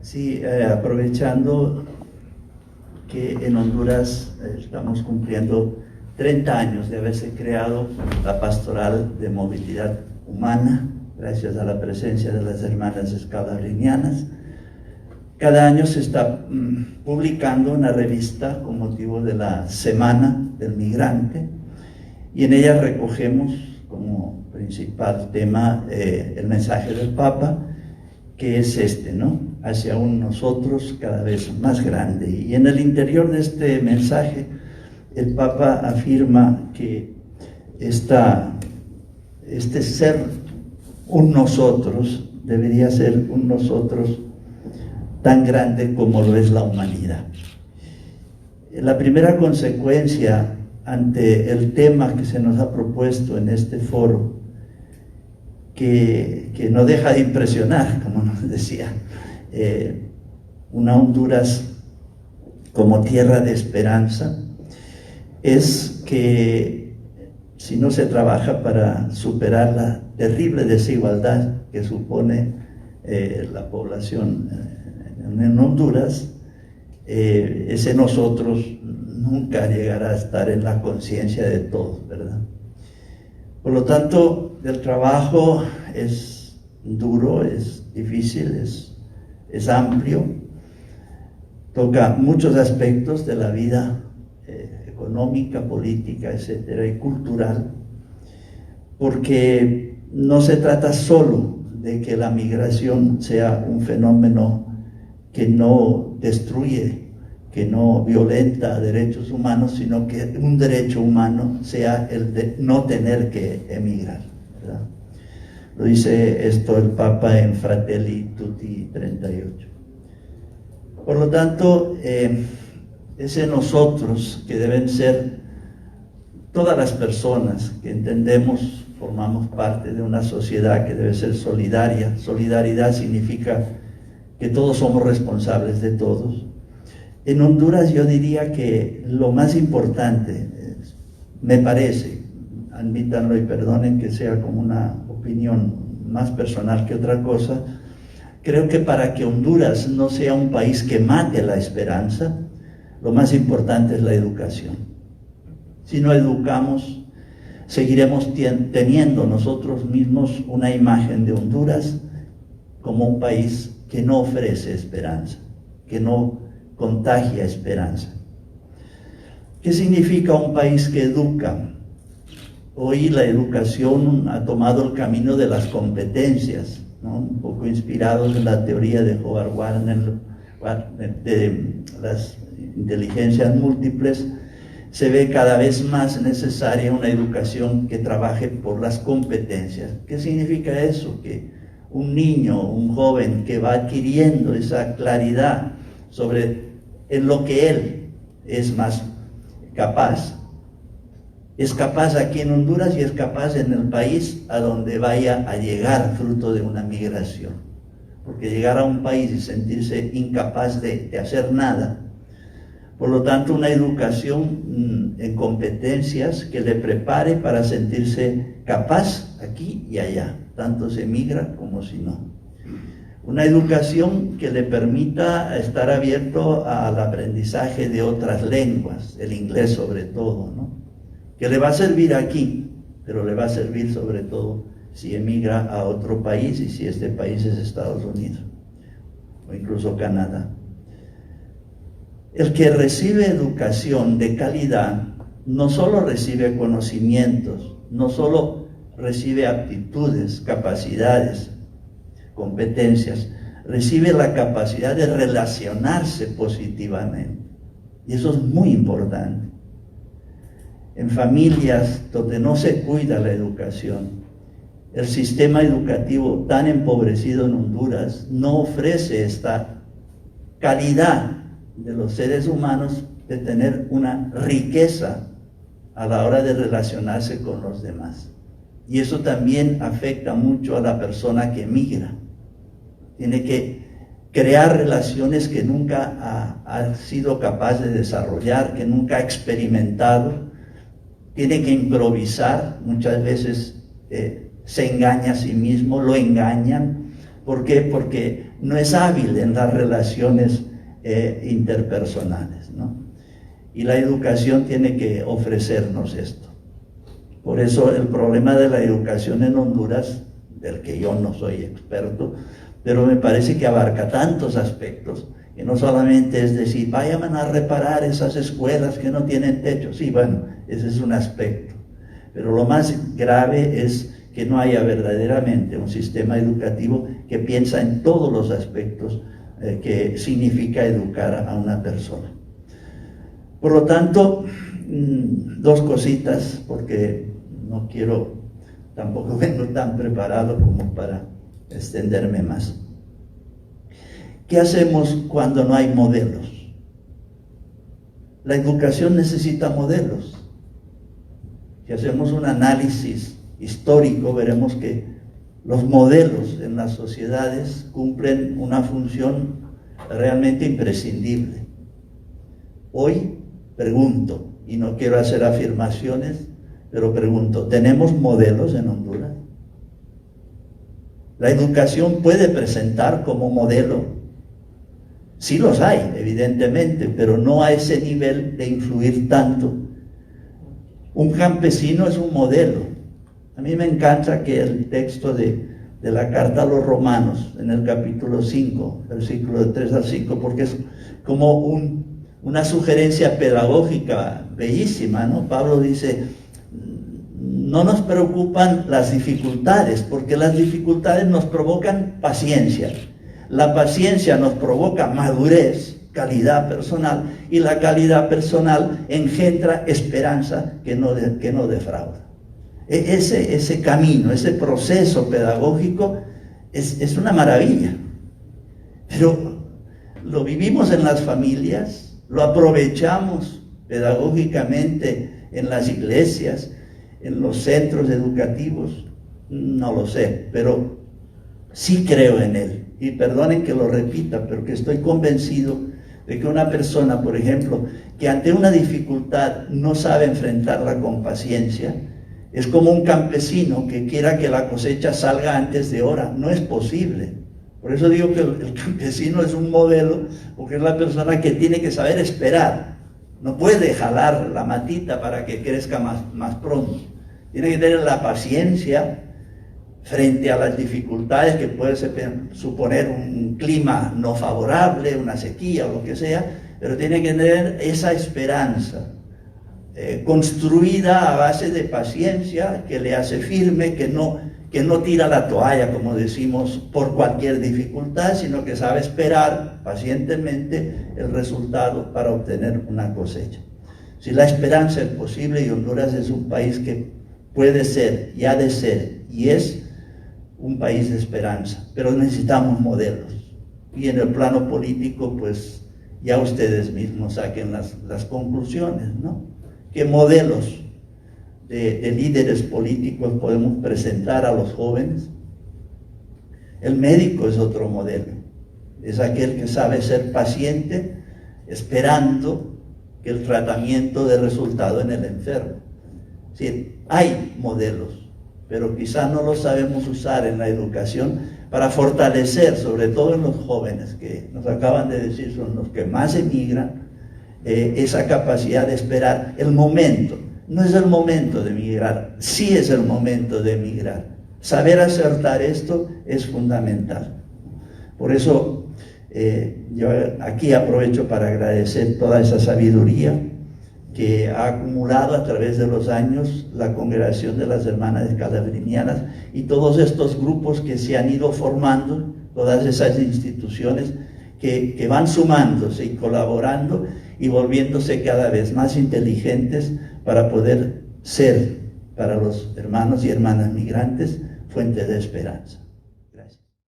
Sí, aprovechando que en Honduras estamos cumpliendo 30 años de haberse creado la Pastoral de Movilidad Humana, gracias a la presencia de las hermanas escalabrinianas. Cada año se está publicando una revista con motivo de la Semana del Migrante, y en ella recogemos como principal tema el mensaje del Papa, que es este, ¿no? Hacia un nosotros cada vez más grande. Y en el interior de este mensaje, el Papa afirma que este ser un nosotros debería ser un nosotros tan grande como lo es la humanidad. La primera consecuencia ante el tema que se nos ha propuesto en este foro, que no deja de impresionar, como nos decía, una Honduras como tierra de esperanza, es que si no se trabaja para superar la terrible desigualdad que supone la población en Honduras, ese nosotros nunca llegará a estar en la conciencia de todos, ¿verdad? Por lo tanto, el trabajo es duro, es difícil, es amplio, toca muchos aspectos de la vida económica, política, etcétera, y cultural, porque no se trata solo de que la migración sea un fenómeno que no destruye, que no violenta derechos humanos, sino que un derecho humano sea el de no tener que emigrar, ¿verdad? Lo dice esto el Papa en Fratelli Tutti 38. Por lo tanto, ese nosotros que deben ser todas las personas que entendemos, formamos parte de una sociedad que debe ser solidaria. Solidaridad significa que todos somos responsables de todos. En Honduras yo diría que lo más importante, me parece, admítanlo y perdonen que sea como una opinión más personal que otra cosa, creo que para que Honduras no sea un país que mate la esperanza, lo más importante es la educación. Si no educamos, seguiremos teniendo nosotros mismos una imagen de Honduras como un país que no ofrece esperanza, que no contagia esperanza. ¿Qué significa un país que educa? Hoy la educación ha tomado el camino de las competencias, ¿no? Un poco inspirados en la teoría de Howard Gardner, de las inteligencias múltiples. Se ve cada vez más necesaria una educación que trabaje por las competencias. ¿Qué significa eso? Que un niño, un joven que va adquiriendo esa claridad sobre en lo que él es más capaz, es capaz aquí en Honduras y es capaz en el país a donde vaya a llegar fruto de una migración. Porque llegar a un país y sentirse incapaz de hacer nada. Por lo tanto, una educación en competencias que le prepare para sentirse capaz aquí y allá, tanto se migra como si no. Una educación que le permita estar abierto al aprendizaje de otras lenguas, el inglés sobre todo, ¿no? Que le va a servir aquí, pero le va a servir sobre todo si emigra a otro país, y si este país es Estados Unidos o incluso Canadá. El que recibe educación de calidad no solo recibe conocimientos, no solo recibe aptitudes, capacidades, competencias, recibe la capacidad de relacionarse positivamente. Y eso es muy importante. En familias donde no se cuida la educación, el sistema educativo tan empobrecido en Honduras no ofrece esta calidad de los seres humanos de tener una riqueza a la hora de relacionarse con los demás. Y eso también afecta mucho a la persona que emigra. Tiene que crear relaciones que nunca ha sido capaz de desarrollar, que nunca ha experimentado. Tiene que improvisar, muchas veces se engaña a sí mismo, lo engañan. ¿Por qué? Porque no es hábil en las relaciones interpersonales, ¿no? Y la educación tiene que ofrecernos esto. Por eso el problema de la educación en Honduras, del que yo no soy experto, pero me parece que abarca tantos aspectos, que no solamente es decir, vayan a reparar esas escuelas que no tienen techo. Sí, bueno, ese es un aspecto. Pero lo más grave es que no haya verdaderamente un sistema educativo que piensa en todos los aspectos que significa educar a una persona. Por lo tanto, dos cositas, porque no quiero, tampoco vengo tan preparado como para extenderme más. ¿Qué hacemos cuando no hay modelos? La educación necesita modelos. Si hacemos un análisis histórico, veremos que los modelos en las sociedades cumplen una función realmente imprescindible. Hoy pregunto, y no quiero hacer afirmaciones, pero pregunto, ¿tenemos modelos en Honduras? ¿La educación puede presentar como modelo? Sí los hay, evidentemente, pero no a ese nivel de influir tanto. Un campesino es un modelo. A mí me encanta que el texto de la carta a los romanos, en el capítulo 5, versículo de 3 al 5, porque es como una sugerencia pedagógica bellísima, ¿no? Pablo dice, no nos preocupan las dificultades, porque las dificultades nos provocan paciencia. La paciencia nos provoca madurez, calidad personal, y la calidad personal engendra esperanza que no defrauda. Ese camino, ese proceso pedagógico es una maravilla, pero lo vivimos en las familias, lo aprovechamos pedagógicamente en las iglesias, en los centros educativos, no lo sé, pero sí creo en él. Y perdonen que lo repita, pero que estoy convencido de que una persona, por ejemplo, que ante una dificultad no sabe enfrentarla con paciencia, es como un campesino que quiera que la cosecha salga antes de hora. No es posible. Por eso digo que el campesino es un modelo, porque es la persona que tiene que saber esperar. No puede jalar la matita para que crezca más pronto. Tiene que tener la paciencia frente a las dificultades que puede suponer un clima no favorable, una sequía o lo que sea, pero tiene que tener esa esperanza construida a base de paciencia, que le hace firme, que no tira la toalla, como decimos, por cualquier dificultad, sino que sabe esperar pacientemente el resultado para obtener una cosecha. Si la esperanza es posible, y Honduras es un país que puede ser, y ha de ser, y es un país de esperanza, pero necesitamos modelos. Y en el plano político, pues ya ustedes mismos saquen las conclusiones, ¿no? ¿Qué modelos de líderes políticos podemos presentar a los jóvenes? El médico es otro modelo. Es aquel que sabe ser paciente, esperando que el tratamiento dé resultado en el enfermo. Sí, hay modelos, pero quizá no los sabemos usar en la educación para fortalecer, sobre todo en los jóvenes, que nos acaban de decir son los que más emigran, esa capacidad de esperar el momento. No es el momento de emigrar, sí es el momento de emigrar. Saber acertar esto es fundamental. Por eso yo aquí aprovecho para agradecer toda esa sabiduría que ha acumulado a través de los años la Congregación de las Hermanas Escalabrinianas y todos estos grupos que se han ido formando, todas esas instituciones que van sumándose y colaborando y volviéndose cada vez más inteligentes para poder ser para los hermanos y hermanas migrantes fuente de esperanza.